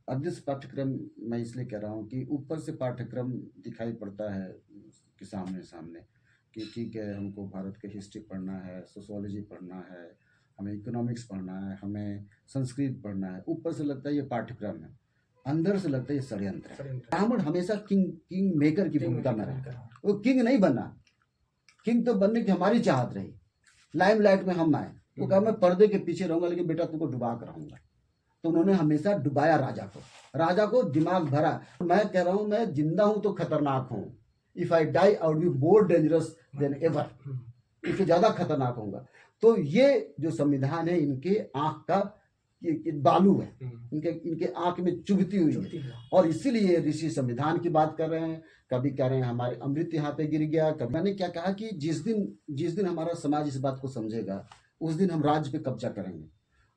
अदृश्य पाठ्यक्रम मैं इसलिए कह रहा हूँ कि ऊपर से पाठ्यक्रम दिखाई पड़ता है कि सामने सामने कि ठीक है, हमको भारत की हिस्ट्री पढ़ना है, सोशियोलॉजी पढ़ना है, हमें इकोनॉमिक्स पढ़ना है, हमें संस्कृत पढ़ना है। ऊपर से लगता है ये पाठ्यक्रम है, अंदर से लगता है ये षड्यंत्र है। ब्राह्मण हमेशा किंग मेकर की भूमिका में रहा, वो किंग नहीं बना। किंग तो बनने की हमारी चाहत रही, लाइमलाइट में हम आए। वो कहा मैं पर्दे के पीछे रहूंगा, लेकिन बेटा तुमको डुबा कर रहूंगा। तो उन्होंने हमेशा डुबाया राजा को दिमाग भरा। मैं कह रहा हूं, मैं जिंदा हूं तो खतरनाक हूं। If I die I would be more dangerous than ever. इससे ज्यादा खतरनाक होगा। तो ये जो संविधान है, इनके आंख का ये बालू है, इनके आंख में चुभती हुई है। और इसीलिए ऋषि संविधान की बात कर रहे हैं, कभी कह रहे हैं हमारे अमृत यहाँ पे गिर गया। कभी मैंने क्या कहा कि जिस दिन हमारा समाज इस बात को समझेगा, उस दिन हम राज्य पे कब्जा करेंगे।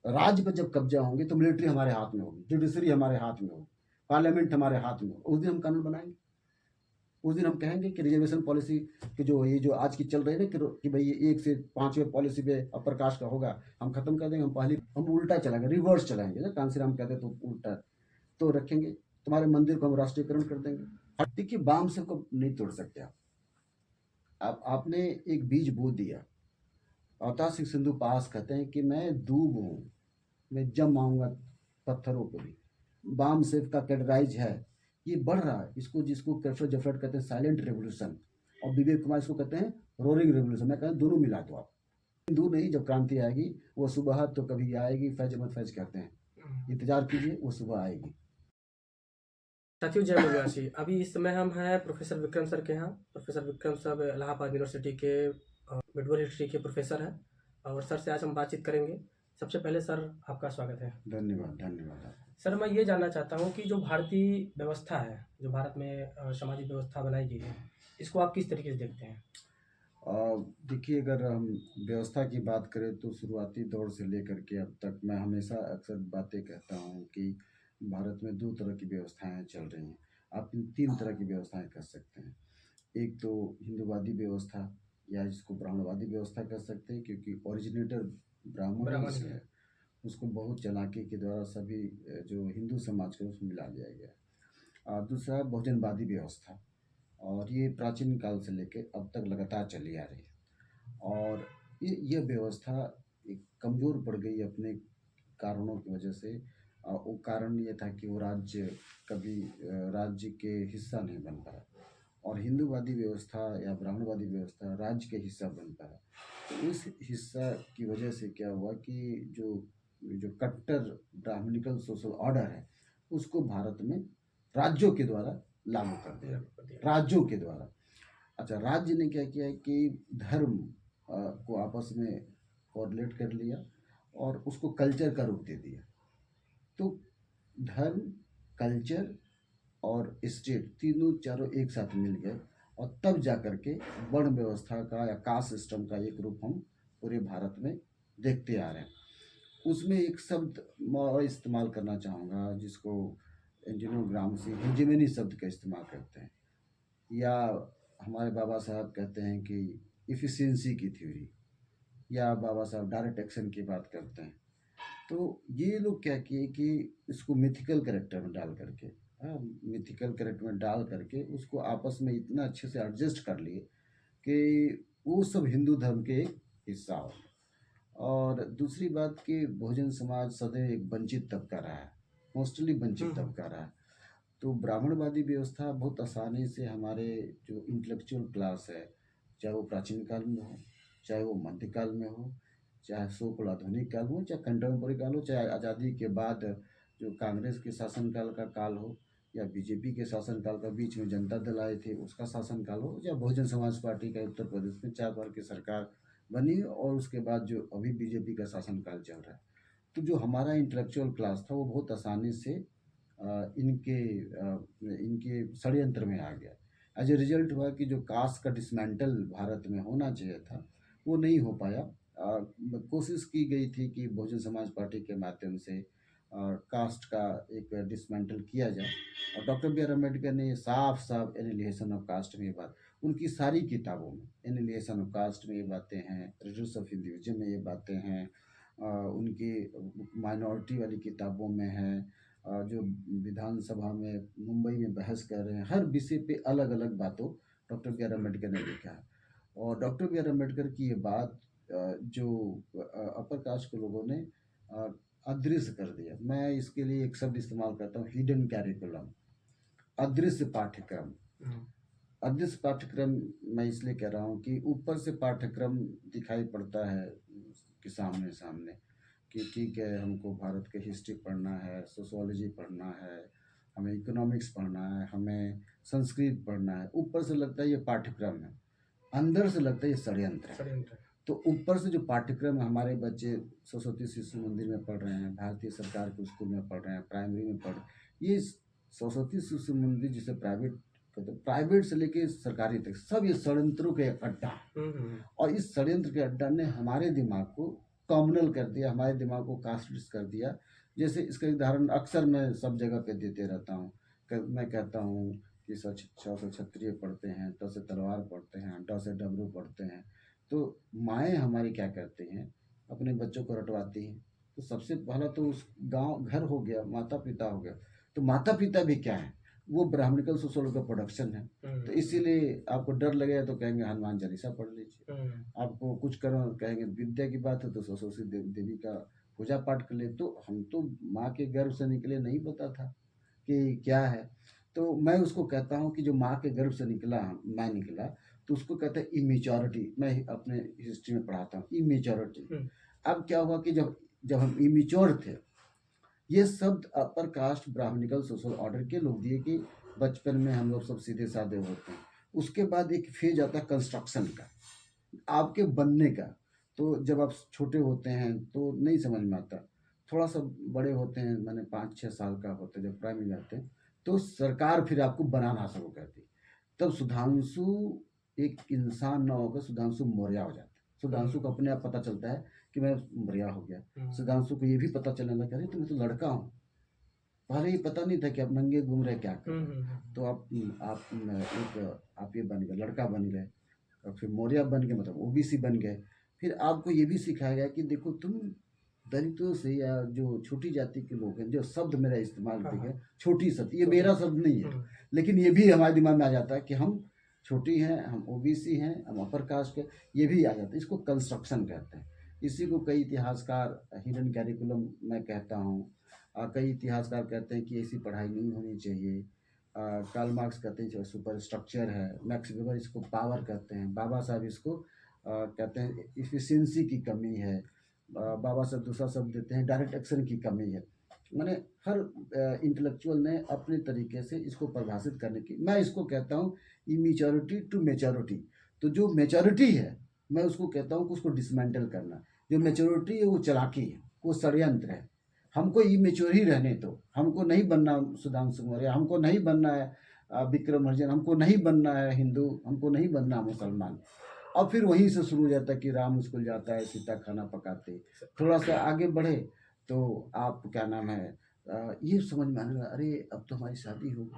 राज्य पे जब कब्जा होंगे तो मिलिट्री हमारे हाथ में होगी, जुडिशरी हमारे हाथ में होगी, पार्लियामेंट हमारे हाथ में होगी। उस दिन हम कानून बनाएंगे। उस दिन हम कहेंगे कि रिजर्वेशन पॉलिसी की जो आज की चल रही है ना कि भाई ये 1 से 5वें पॉलिसी पे अपर कास्ट का होगा, हम खत्म कर देंगे। हम उल्टा चलाएंगे, रिवर्स चलाएंगे ना, कांसीराम कहते तो उल्टा तो रखेंगे। तुम्हारे मंदिर को हम राष्ट्रीयकरण कर देंगे। देखिए, बाम से को नहीं तोड़ सकते आप। आपने एक बीज बो दिया। अवतार सिंह संधू पास कहते हैं कि मैं दूब हूँ, मैं जम आऊंगा पत्थरों पे भी। बाम सेफ का कैटेगराइज है, ये बढ़ रहा है। जिसको कैल्फर जफरेट कहते हैं साइलेंट रेवोल्यूशन, और विवेक कुमार इसको कहते हैं रोरिंग रेवोल्यूशन। मैं कहता हूं दोनों मिला दो आप। दूर नहीं, जब क्रांति आएगी वो सुबह तो कभी आएगी। फैज अहमद फैज कहते हैं, इंतजार कीजिए, वो सुबह आएगी। साथियों, जय मुनिवासी। अभी इस समय हम हैं प्रोफेसर विक्रम सर के यहाँ। Professor Vikram sir Allahabad university के मिडवर्ल हिस्ट्री के प्रोफेसर हैं, और सर से आज हम बातचीत करेंगे। सबसे पहले सर, आपका स्वागत है। धन्यवाद धन्यवाद। सर, मैं ये जानना चाहता हूँ कि जो भारतीय व्यवस्था है, जो भारत में सामाजिक व्यवस्था बनाई गई है, इसको आप किस तरीके से देखते हैं? देखिए, अगर हम व्यवस्था की बात करें तो शुरुआती दौर से लेकर के अब तक मैं हमेशा अक्सर बातें कहता हूँ कि भारत में 2 तरह की व्यवस्थाएं चल रही हैं। आप इन 3 तरह की व्यवस्थाएं कर सकते हैं। एक तो हिंदूवादी व्यवस्था, या जिसको ब्राह्मणवादी व्यवस्था कर सकते हैं, क्योंकि ओरिजिनेटर ब्राह्मण ही है। उसको बहुत चालाकी के द्वारा सभी जो हिंदू समाज को उसमें मिला दिया गया। और दूसरा बहुजनवादी व्यवस्था, और ये प्राचीन काल से लेकर अब तक लगातार चली आ रही है। और ये व्यवस्था एक कमज़ोर पड़ गई अपने कारणों की वजह से। वो कारण ये था कि वो राज्य कभी राज्य के हिस्सा नहीं बन पाया, और हिंदूवादी व्यवस्था या ब्राह्मणवादी व्यवस्था राज्य के हिस्सा बन पाया। तो इस हिस्सा की वजह से क्या हुआ कि जो जो कट्टर ब्राह्मणिकल सोशल ऑर्डर है, उसको भारत में राज्यों के द्वारा लागू कर दिया। राज्यों के द्वारा। अच्छा, राज्य ने क्या किया कि धर्म को आपस में कोरिलेट कर लिया और उसको कल्चर का रूप दे दिया। तो धर्म, कल्चर और स्टेट तीनों चारों एक साथ मिल गए, और तब जा कर के वर्ण व्यवस्था का या कास्ट सिस्टम का एक रूप हम पूरे भारत में देखते आ रहे हैं। उसमें एक शब्द मैं इस्तेमाल करना चाहूँगा, जिसको इंजीनियर ग्रामसी हेजेमनी शब्द का इस्तेमाल करते हैं, या हमारे बाबा साहब कहते हैं कि इफ़िशियंसी की थ्योरी, या बाबा साहब डायरेक्ट एक्शन की बात करते हैं। तो ये लोग क्या किए कि इसको मिथिकल कैरेक्टर में डाल करके, मिथिकल कैरेक्टर में डाल करके उसको आपस में इतना अच्छे से एडजस्ट कर लिए कि वो सब हिंदू धर्म के एक हिस्सा हो। और दूसरी बात कि बहुजन समाज सदैव एक वंचित तबका रहा है, मोस्टली वंचित तबका रहा है। तो ब्राह्मणवादी व्यवस्था बहुत आसानी से हमारे जो इंटेलेक्चुअल क्लास है, चाहे वो प्राचीन काल में हो, चाहे वो मध्यकाल में हो, चाहे सो कॉल्ड आधुनिक काल हो, चाहे कंटेम्पोररी काल हो, चाहे आज़ादी के बाद जो कांग्रेस के शासनकाल का काल हो, या बीजेपी के शासनकाल का बीच में जनता दल आए थे उसका शासनकाल हो, या बहुजन समाज पार्टी का उत्तर प्रदेश में 4 बार की सरकार बनी, और उसके बाद जो अभी बीजेपी का शासनकाल चल रहा है। तो जो हमारा इंटेलेक्चुअल क्लास था वो बहुत आसानी से इनके षड्यंत्र में आ गया। एज ए रिजल्ट हुआ कि जो कास्ट का डिसमेंटल भारत में होना चाहिए था, वो नहीं हो पाया। कोशिश की गई थी कि बहुजन समाज पार्टी के माध्यम से कास्ट का एक डिसमेंटल किया जाए, और डॉक्टर बी आर अम्बेडकर ने साफ साफ एनिहिलेशन ऑफ कास्ट में ये बात, उनकी सारी किताबों में एनिहिलेशन ऑफ कास्ट में ये बातें हैं, रिड्यूस ऑफ हिंदुइज्म में ये बातें हैं, उनकी माइनॉरिटी वाली किताबों में है, जो विधानसभा में मुंबई में बहस कर रहे हैं, हर विषय पे अलग अलग बातों डॉक्टर बी आर अम्बेडकर ने लिखा है। और डॉक्टर बी आर अम्बेडकर की ये बात जो अपर कास्ट के लोगों ने अ, अदृश्य कर दिया। मैं इसके लिए एक शब्द इस्तेमाल करता हूँ, हिडन कैरिकुलम, अदृश्य पाठ्यक्रम। अदृश्य पाठ्यक्रम मैं इसलिए कह रहा हूँ कि ऊपर से पाठ्यक्रम दिखाई पड़ता है कि सामने सामने कि ठीक है, हमको भारत के हिस्ट्री पढ़ना है, सोशियोलॉजी पढ़ना है, हमें इकोनॉमिक्स पढ़ना है, हमें संस्कृत पढ़ना है। ऊपर से लगता है ये पाठ्यक्रम है, अंदर से लगता है ये षड्यंत्र है। षड्यंत्र। तो ऊपर से जो पाठ्यक्रम है, हमारे बच्चे सरस्वती शिशु मंदिर में पढ़ रहे हैं, भारतीय सरकार के स्कूल में पढ़ रहे हैं, प्राइमरी में पढ़ रहे हैं। ये सरस्वती शिशु मंदिर जिसे प्राइवेट कहते हैं, प्राइवेट से लेके सरकारी तक सब ये षड्यंत्रों के अड्डा है। और इस षड्यंत्र के अड्डा ने हमारे दिमाग को कॉम्युनल कर दिया, हमारे दिमाग को कास्टिस्ट कर दिया। जैसे इसका उदाहरण अक्सर मैं सब जगह पे देते रहता हूँ। मैं कहता हूँ कि छ से क्षत्रिय पढ़ते हैं, त से तलवार पढ़ते हैं, ड से डमरू पढ़ते हैं। तो माएँ हमारी क्या करती हैं, अपने बच्चों को रटवाती हैं। तो सबसे पहला तो उस गाँव घर हो गया, माता पिता हो गया। तो माता पिता भी क्या है, वो ब्राह्मणिकल सोशल का प्रोडक्शन है। तो इसीलिए आपको डर लगेगा तो कहेंगे हनुमान चालीसा पढ़ लीजिए। आपको कुछ करो कहेंगे विद्या की बात है तो सरस्वती देवी का पूजा पाठ कर ले। तो हम तो माँ के गर्भ से निकले, नहीं पता था कि क्या है। तो मैं उसको कहता हूँ कि जो माँ के गर्भ से निकला, मैं निकला, तो उसको कहते हैं इमेच्योरिटी। मैं अपने हिस्ट्री में पढ़ाता हूँ इमेच्योरिटी। अब क्या हुआ कि जब जब हम इमेच्योर थे, ये शब्द upper caste Brahminical social order के लोग दिए कि बचपन में हम लोग सब सीधे साधे होते हैं। उसके बाद एक फेज आता है कंस्ट्रक्शन का, आपके बनने का। तो जब आप छोटे होते हैं तो नहीं समझ में आता, थोड़ा सा बड़े होते हैं, मैंने 5-6 साल का होते जब प्राइमरी में जाते हैं, तो सरकार फिर आपको बनाना शुरू करती। तब सुधांशु एक इंसान न होकर सुधांशु मौर्य हो जाता है। सुधांशु को अपने आप पता चलता है कि मैं मौर्य हो गया। सुधांशु को ये भी पता चलने लगा, अरे तो मैं तो लड़का हूँ, पहले ये पता नहीं था कि आप नंगे घूम रहे क्या कर रहे। तो आप ये बन गए, लड़का बन गए, और फिर मौर्य बन गए, मतलब ओबीसी बन गए। फिर आपको ये भी सिखाया गया कि देखो तुम दलितों से या जो छोटी जाति के लोग हैं, जो शब्द मेरा इस्तेमाल किया गया छोटी जाति, ये मेरा शब्द नहीं है, लेकिन ये भी हमारे दिमाग में आ जाता है कि हम छोटी हैं, हम ओबीसी हैं, हम अपर कास्ट के, ये भी आ जाता है। इसको कंस्ट्रक्शन कहते हैं। इसी को कई इतिहासकार हिडन कैरिकुलम मैं कहता हूँ। कई इतिहासकार कहते हैं कि ऐसी पढ़ाई नहीं होनी चाहिए। कार्ल मार्क्स कहते हैं सुपर स्ट्रक्चर है। मैक्स वेबर इसको पावर कहते हैं। बाबा साहब इसको कहते हैं इफिशियंसी की कमी है। बाबा साहब दूसरा शब्द देते हैं डायरेक्ट एक्शन की कमी है। मैंने हर इंटेलेक्चुअल ने अपने तरीके से इसको परिभाषित करने की, मैं इसको कहता हूँ इमेच्योरिटी टू मेच्योरिटी। तो जो मेच्योरिटी है मैं उसको कहता हूँ कि उसको डिसमेंटल करना। जो मेच्योरिटी है वो चालाकी है, वो षड्यंत्र है। हमको इमेच्योर ही रहने दो, हमको नहीं बनना सुधांशु मौर्य, हमको नहीं बनना है विक्रमार्जन, हमको नहीं बनना है हिंदू, हमको नहीं बनना मुसलमान। और फिर वहीं से शुरू हो जाता है कि राम स्कूल जाता है, सीता खाना पकाते। थोड़ा सा आगे बढ़े तो आप क्या नाम है ये समझ में आने लगा, अरे अब तो हमारी शादी होगी,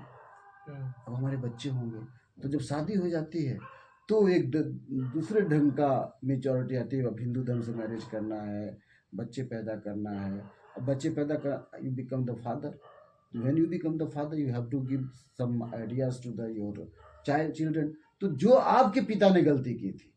अब हमारे बच्चे होंगे। तो जब शादी हो जाती है तो एक दूसरे ढंग का मेच्योरिटी आती है। अब हिंदू धर्म से मैरिज करना है, बच्चे पैदा करना है। अब बच्चे पैदा कर, you become the father. When you become the father you have to give some ideas to the your children. तो जो आपके पिता ने गलती की थी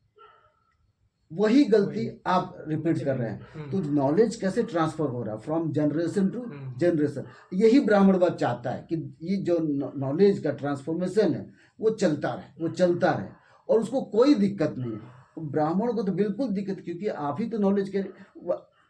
वही गलती आप रिपीट कर रहे हैं। तो नॉलेज कैसे ट्रांसफर हो रहा है फ्रॉम जनरेशन टू जनरेशन, यही ब्राह्मणवाद चाहता है कि ये जो नॉलेज का ट्रांसफॉर्मेशन है वो चलता रहे, वो चलता रहे, और उसको कोई दिक्कत नहीं है। ब्राह्मण को तो बिल्कुल दिक्कत, क्योंकि आप ही तो नॉलेज के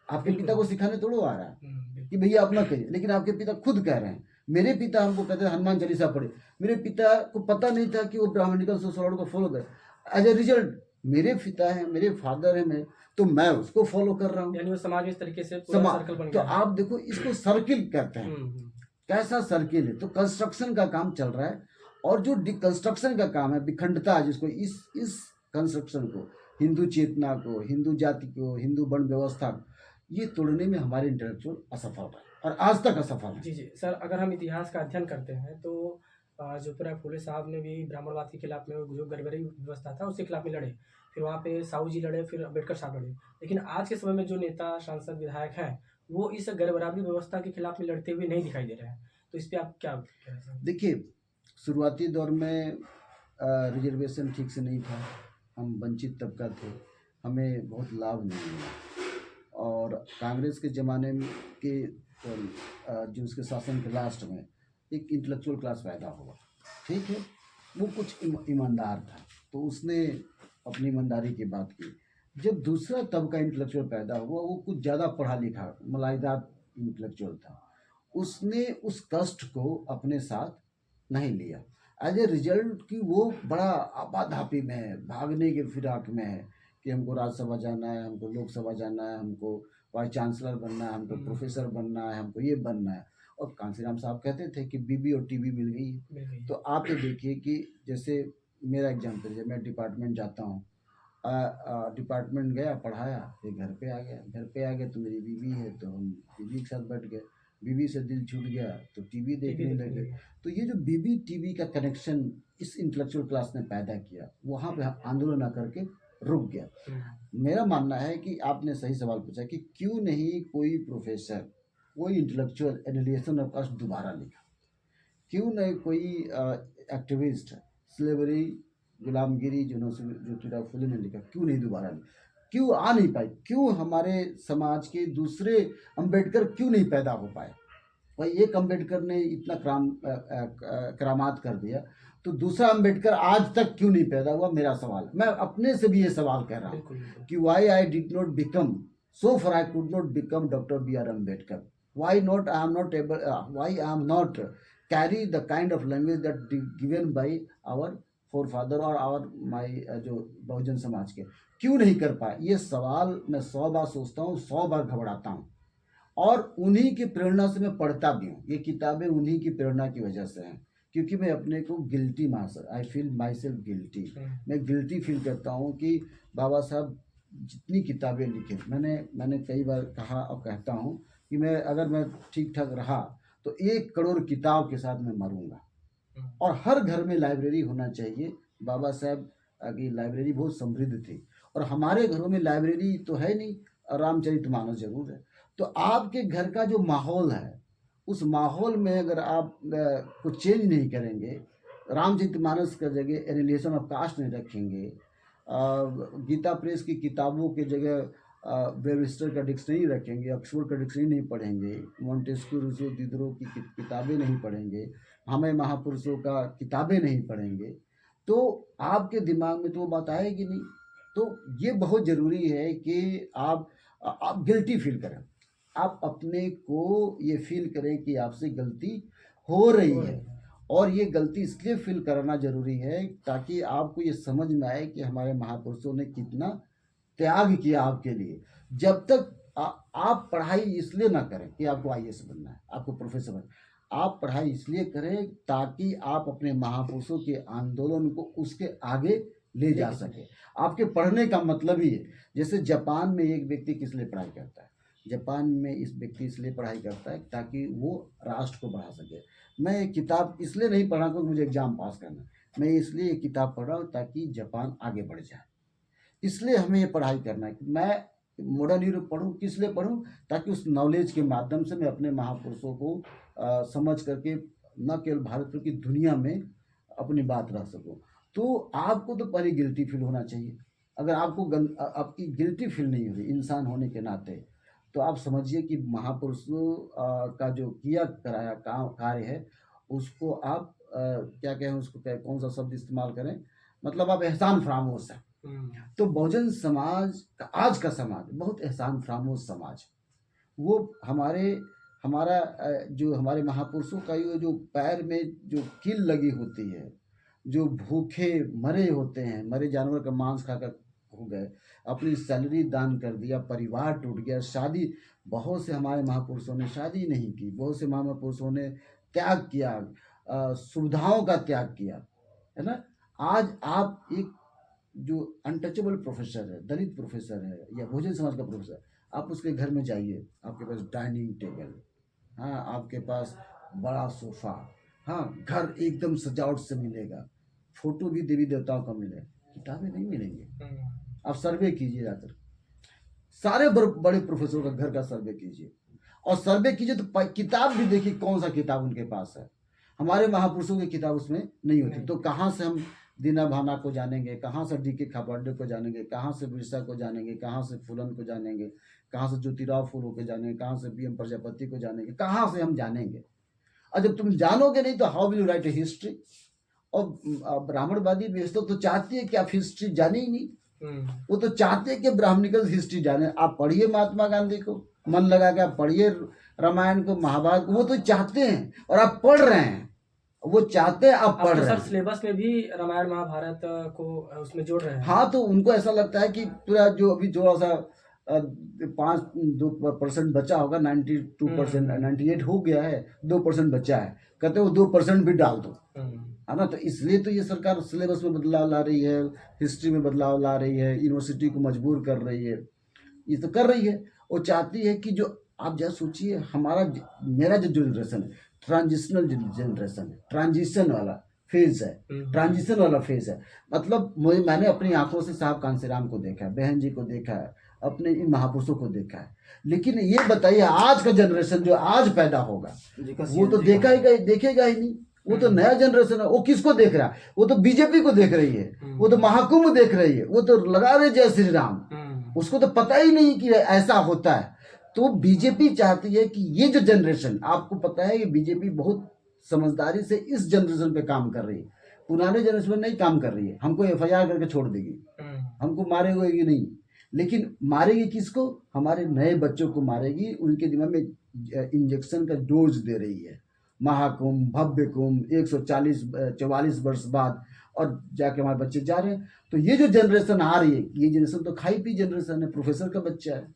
आपके पिता को सिखाने थोड़ा आ रहा है कि भैया अपना कहिए, लेकिन आपके पिता खुद कह रहे हैं। मेरे पिता हमको कहते हैं हनुमान चालीसा पढ़े, मेरे पिता को पता नहीं था कि वो ब्राह्मणिकल सोसाइटी को फॉलो करे। एज ए रिजल्ट मेरे पिता है, मेरे फादर है, मैं तो मैं उसको फॉलो कर रहा हूँ। यानी वो समाज में इस तरीके से पूरा सर्कल बन तो गया। आप देखो इसको सर्किल कहते हैं। कैसा सर्किल है? तो कंस्ट्रक्शन का काम चल रहा है, और जो डिकंस्ट्रक्शन का काम है, विखंडता, जिसको इस कंस्ट्रक्शन को, हिंदू चेतना को, हिंदू जाति को, हिंदू वर्ण व्यवस्था को, ये तोड़ने में हमारे इंटेलेक्चुअल असफल रहे और आज तक असफल है। जी जी सर, अगर हम इतिहास का अध्ययन करते हैं तो ज्योतिराव फुले साहब ने भी ब्राह्मणवाद के खिलाफ में जो गड़बड़ी व्यवस्था था उसके खिलाफ में लड़े। फिर वहाँ पे साहू जी लड़े, फिर अम्बेडकर साहब लड़े। लेकिन आज के समय में जो नेता, सांसद, विधायक हैं वो इस गैर बराबरी व्यवस्था के खिलाफ में लड़ते हुए नहीं दिखाई दे रहे हैं। तो इस पे आप क्या कहना चाहेंगे? देखिए, शुरुआती दौर में रिजर्वेशन ठीक से नहीं था, हम वंचित तबका थे, हमें बहुत लाभ नहीं मिला। और कांग्रेस के ज़माने में के जो उसके शासन के लास्ट में एक इंटेलेक्चुअल क्लास पैदा हुआ, ठीक है, वो कुछ ईमानदार था, तो उसने अपनी ईमानदारी की बात की। जब दूसरा तबका इंटेलेक्चुअल पैदा हुआ, वो कुछ ज़्यादा पढ़ा लिखा मलाईदार इंटेलेक्चुअल था, उसने उस कष्ट को अपने साथ नहीं लिया। एज ए रिजल्ट कि वो बड़ा आपाधापी में है, भागने के फिराक में है कि हमको राज्यसभा जाना है, हमको लोकसभा जाना है, हमको वाइस चांसलर बनना है, हमको प्रोफेसर बनना है, हमको ये बनना है। और कांसीराम साहब कहते थे कि बीबी और टीबी मिल गई है। तो आप ये देखिए कि जैसे मेरा एग्जाम्पल है, मैं डिपार्टमेंट जाता हूँ, डिपार्टमेंट गया, पढ़ाया, फिर घर पे आ गया। घर पे आ गया तो मेरी बीवी है, तो हम बीवी के साथ बैठ गए। बीवी से दिल छूट गया तो टीवी देखने लगे। तो ये जो बीबी टीवी का कनेक्शन इस इंटेलेक्चुअल क्लास ने पैदा किया, वहाँ पे आंदोलन आकर के रुक गया। मेरा मानना है कि आपने सही सवाल पूछा कि क्यों नहीं कोई प्रोफेसर, कोई इंटेलेक्चुअल एलियनेशन ऑफ कास्ट दोबारा लिखा, क्यों नहीं कोई एक्टिविस्ट, स्लेवरी, गुलामगिरी जो ज्योतिराव फुले ने लिखा, क्यों नहीं दोबारा लिखा, क्यों आ नहीं पाई, क्यों हमारे समाज के दूसरे अंबेडकर क्यों नहीं पैदा हो पाए। भाई एक अंबेडकर ने इतना करामात कर दिया, तो दूसरा अंबेडकर आज तक क्यों नहीं पैदा हुआ, मेरा सवाल। मैं अपने से भी ये सवाल कर रहा हूँ कि why I did not become, so for I could not become doctor B R Ambedkar, why not I am not able why I am not carry the kind of language that given by our forefather और our my जो बहुजन समाज के, क्यों नहीं कर पाए। ये सवाल मैं 100 बार सोचता हूँ, 100 बार घबराता हूँ, और उन्हीं की प्रेरणा से मैं पढ़ता भी हूँ। ये किताबें उन्हीं की प्रेरणा की वजह से हैं, क्योंकि मैं अपने को guilty mass I feel my self guilty, मैं गिल्टी फील करता हूँ कि बाबा साहब जितनी किताबें लिखे, मैंने कई बार कहा और कहता हूँ कि अगर मैं ठीक ठाक रहा तो 1 करोड़ किताब के साथ मैं मरूंगा। और हर घर में लाइब्रेरी होना चाहिए। बाबा साहब की लाइब्रेरी बहुत समृद्ध थी, और हमारे घरों में लाइब्रेरी तो है नहीं, रामचरितमानस जरूर है। तो आपके घर का जो माहौल है, उस माहौल में अगर आप कुछ चेंज नहीं करेंगे, रामचरितमानस का जगह एनिलेशन ऑफ कास्ट नहीं रखेंगे, गीता प्रेस की किताबों की जगह वेबस्टर का डिक्शनरी रखेंगे, ऑक्सफोर्ड का डिक्शनरी नहीं पढ़ेंगे, मॉन्टेस्क्यू, रूसो, दिदरो की किताबें नहीं पढ़ेंगे, हमें महापुरुषों का किताबें नहीं पढ़ेंगे, तो आपके दिमाग में तो वो बात आएगी नहीं। तो ये बहुत ज़रूरी है कि आप गिल्टी फील करें, आप अपने को ये फील करें कि आपसे गलती हो रही है, और ये गलती इसलिए फील करना ज़रूरी है ताकि आपको ये समझ में आए कि हमारे महापुरुषों ने कितना त्याग किया आपके लिए। जब तक आप पढ़ाई इसलिए ना करें कि आपको आईएएस बनना है, आपको प्रोफेसर बनना है, आप पढ़ाई इसलिए करें ताकि आप अपने महापुरुषों के आंदोलन को उसके आगे ले जा सके। आपके पढ़ने का मतलब ही है, जैसे जापान में एक व्यक्ति किस लिए पढ़ाई करता है, जापान में इस व्यक्ति इसलिए पढ़ाई करता है ताकि वो राष्ट्र को बढ़ा सके। मैं एक किताब इसलिए नहीं पढ़ा क्योंकि मुझे एग्जाम पास करना है, मैं इसलिए एक किताब पढ़ रहा हूँ ताकि जापान आगे बढ़ जाए। इसलिए हमें ये पढ़ाई करना है कि मैं मॉडर्न यूरोप पढ़ूँ, किस लिए पढ़ूँ, ताकि उस नॉलेज के माध्यम से मैं अपने महापुरुषों को समझ करके न केवल भारत बल्कि दुनिया में अपनी बात रख सकूँ। तो आपको तो पहले गिल्टी फील होना चाहिए। अगर आपको आपकी गिल्टी फील नहीं हो रही इंसान होने के नाते, तो आप समझिए कि महापुरुषों का जो किया कराया कार्य है, उसको आप क्या कहें, उसको कौन सा शब्द इस्तेमाल करें, मतलब आप एहसान फरामोश है। तो बहुजन समाज का, आज का समाज बहुत एहसान फरामोश समाज, वो हमारा जो हमारे महापुरुषों का ये जो पैर में जो कील लगी होती है, जो भूखे मरे होते हैं, मरे जानवर का मांस खाकर हो गए, अपनी सैलरी दान कर दिया, परिवार टूट गया, शादी, बहुत से हमारे महापुरुषों ने शादी नहीं की, बहुत से महापुरुषों ने त्याग किया, सुविधाओं का त्याग किया, है ना। आज आप एक जो अनटचेबल प्रोफेसर है, दलित प्रोफेसर है या बहुजन समाज का प्रोफेसर, आप उसके घर में जाइए, आपके पास डाइनिंग टेबल, हाँ, आपके पास बड़ा सोफा, हाँ, घर एकदम सजावट से मिलेगा, फोटो भी देवी देवताओं का मिले, किताबें नहीं मिलेंगे। आप सर्वे कीजिए, जाकर सारे बड़े प्रोफेसरों का घर का सर्वे कीजिए, और सर्वे कीजिए तो किताब भी देखिए कौन सा किताब उनके पास है। हमारे महापुरुषों की किताब उसमें नहीं होती। तो कहाँ से हम दीना भाना को जानेंगे, कहाँ से डी.के. खापर्डे को जानेंगे, कहाँ से बिरसा को जानेंगे, कहाँ से फूलन को जानेंगे, कहाँ से ज्योतिराव फूले को जानेंगे, कहाँ से बी.एम. प्रजापति को जानेंगे, कहाँ से हम जानेंगे? और जब तुम जानोगे नहीं तो how will you right A history? और ब्राह्मणवादी व्यवस्था तो चाहती है कि आप हिस्ट्री जाने ही नहीं। वो तो चाहते हैं कि ब्राह्मणिकल हिस्ट्री जाने। आप पढ़िए महात्मा गांधी को, मन लगा के आप पढ़िए रामायण को, महाभारत को, वो तो चाहते हैं और आप पढ़ रहे हैं। वो चाहते हैं आप पढ़ रहे हैं। सिलेबस में भी रामायण महाभारत को उसमें जोड़ रहे हैं। हाँ, तो उनको ऐसा लगता है कि पूरा जो अभी थोड़ा सा 5-2% बचा होगा, 92%, 98 हो गया है, 2% बचा है, कहते वो 2% भी डाल दो, है ना। तो इसलिए तो ये सरकार सिलेबस में बदलाव ला रही है, हिस्ट्री में बदलाव ला रही है, यूनिवर्सिटी को मजबूर कर रही है। ये तो कर रही है। वो चाहती है कि जो आप जरा सोचिए, मेरा जो जनरेशन है ट्रांजिशनल जनरेशन है, ट्रांजिशन वाला फेज है, ट्रांजिशन वाला फेज है। मतलब मैंने अपनी आंखों से साहब कांसीराम को देखा है, बहन जी को देखा है, अपने इन महापुरुषों को देखा है। लेकिन ये बताइए आज का जनरेशन जो आज पैदा होगा वो तो देखेगा ही नहीं। वो तो नया जनरेशन है, वो किसको देख रहा है? वो तो बीजेपी को देख रही है, वो तो महाकुंभ देख रही है, वो तो लगा रहे जय श्री राम। उसको तो पता ही नहीं कि ऐसा होता है। तो बीजेपी चाहती है कि ये जो जनरेशन, आपको पता है ये बीजेपी बहुत समझदारी से इस जनरेशन पे काम कर रही है, पुराने जनरेशन में नहीं काम कर रही है। हमको एफआईआर करके छोड़ देगी, हमको मारेगी नहीं, लेकिन मारेगी किसको? हमारे नए बच्चों को मारेगी। उनके दिमाग में इंजेक्शन का डोज दे रही है। महाकुंभ, भव्य कुंभ, 144 वर्ष बाद, और जाके हमारे बच्चे जा रहे हैं। तो ये जो जनरेशन आ रही है, ये जनरेशन तो खाई पी जनरेशन है, प्रोफेसर का बच्चा है,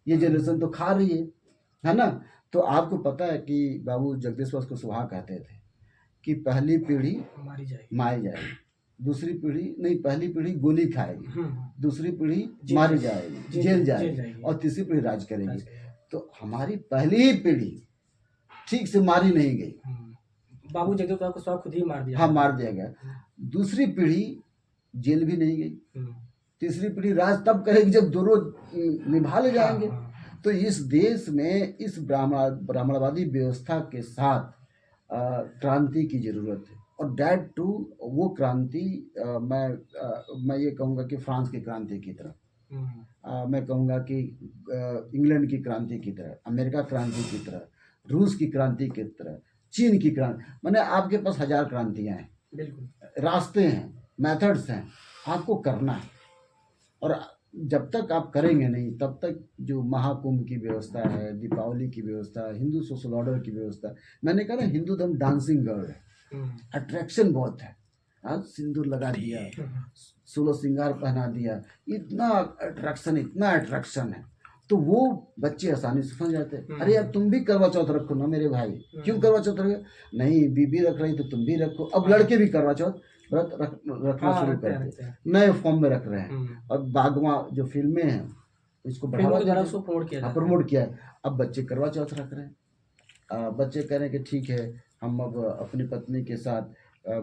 ये जनरेशन तो खा रही है ना। तो आपको पता है कि बाबू जगदीश्वर को सुहा कहते थे कि पहली पीढ़ी मारी जाएगी, दूसरी पीढ़ी नहीं, पहली पीढ़ी गोली खाएगी, दूसरी पीढ़ी मारी जाएगी, जेल जाएगी, और तीसरी पीढ़ी राज करेगी। तो हमारी पहली ही पीढ़ी ठीक से मारी नहीं गई। बाबू जगदीश्वर को सुहा खुद ही मार दिया। हाँ, मार दिया गया। दूसरी पीढ़ी जेल भी नहीं गई, तीसरी पीढ़ी राज तब करेगी जब दोनों निभा ले जाएंगे। तो इस देश में इस ब्राह्मणवादी व्यवस्था के साथ क्रांति की जरूरत है। और डेट टू वो क्रांति मैं ये कहूँगा कि फ्रांस की क्रांति की तरह, मैं कहूँगा कि इंग्लैंड की क्रांति की तरह, अमेरिका क्रांति की तरह, रूस की क्रांति की तरह, चीन की क्रांति। मैंने आपके पास 1000 क्रांतियाँ हैं, बिल्कुल, रास्ते हैं, मेथड्स हैं, आपको करना है। और जब तक आप करेंगे नहीं तब तक जो महाकुंभ की व्यवस्था है, दीपावली की व्यवस्था है, हिंदू सोशल ऑर्डर की व्यवस्था है, मैंने कहा ना हिंदू धर्म डांसिंग गर्ल है, अट्रैक्शन बहुत है। आज सिंदूर लगा दिया, 16 श्रृंगार पहना दिया, इतना अट्रैक्शन है। तो वो बच्चे आसानी से समझ जाते हैं। अरे यार तुम भी करवा चौथ रखो ना मेरे भाई, क्यों करवा चौथ रखो? नहीं, बीबी रख रही तो तुम भी रखो। अब लड़के भी करवा चौथ व्रत रखना शुरू कर दिए, नए फॉर्म में रख रहे हैं। और बागवा जो फिल्में हैं इसको बढ़ावा प्रमोट किया है। अब बच्चे करवा चौथ रख रहे हैं। बच्चे कह रहे हैं कि ठीक है हम अब अपनी पत्नी के साथ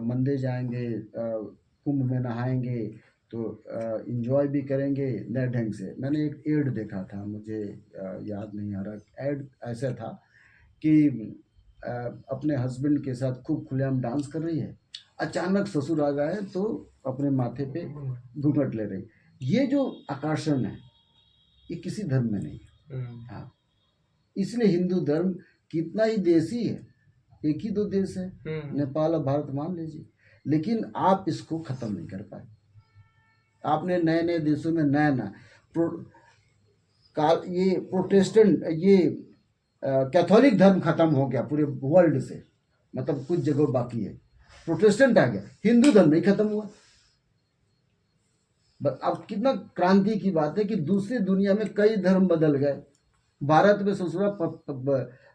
मंदिर जाएंगे, कुंभ में नहाएंगे, तो इंजॉय भी करेंगे नए ढंग से। मैंने एक एड देखा था, मुझे याद नहीं आ रहा, एड ऐसा था कि अपने हस्बैंड के साथ खूब खुलेआम डांस कर रही है, अचानक ससुर आ गए तो अपने माथे पे घूंघट ले रही। ये जो आकर्षण है ये किसी धर्म में नहीं है। हाँ, इसलिए हिंदू धर्म कितना ही देशी है, एक ही 2 देश है, नेपाल और भारत मान लीजिए, लेकिन आप इसको खत्म नहीं कर पाए। आपने नए नए देशों में नया ये प्रोटेस्टेंट, ये कैथोलिक धर्म खत्म हो गया पूरे वर्ल्ड से, मतलब कुछ जगह बाकी है, प्रोटेस्टेंट आ गया, हिंदू धर्म नहीं खत्म हुआ। अब कितना क्रांति की बात है कि दूसरी दुनिया में कई धर्म बदल गए। भारत में ससुरा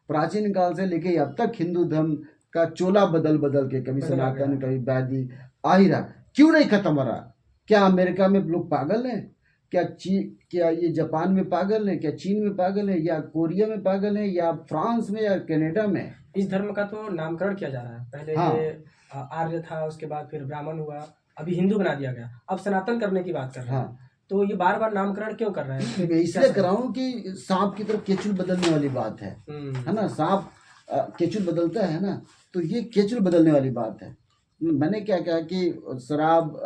प्राचीन काल से लेके अब तक हिंदू धर्म का चोला बदल के, कभी सनातन कभी वैदिक आ ही रहा। क्यों नहीं खत्म हो रहा? क्या अमेरिका में लोग पागल हैं? क्या ये जापान में पागल है? क्या चीन में पागल है? या कोरिया में पागल है? या फ्रांस में? या कनाडा में? इस धर्म का तो नामकरण किया जा रहा है। पहले ये आर्य था, उसके बाद फिर ब्राह्मण हुआ, अभी हिंदू बना दिया गया, अब सनातन करने की बात कर रहे हैं। तो ये बार बार नामकरण क्यों कर रहे हैं? मैं इसलिए कर रहा हूँ कि सांप की तरफ केचुल बदलने वाली बात है ना। सांप केचुल बदलता है ना, तो ये केचुल बदलने वाली बात है। मैंने क्या कहा कि शराब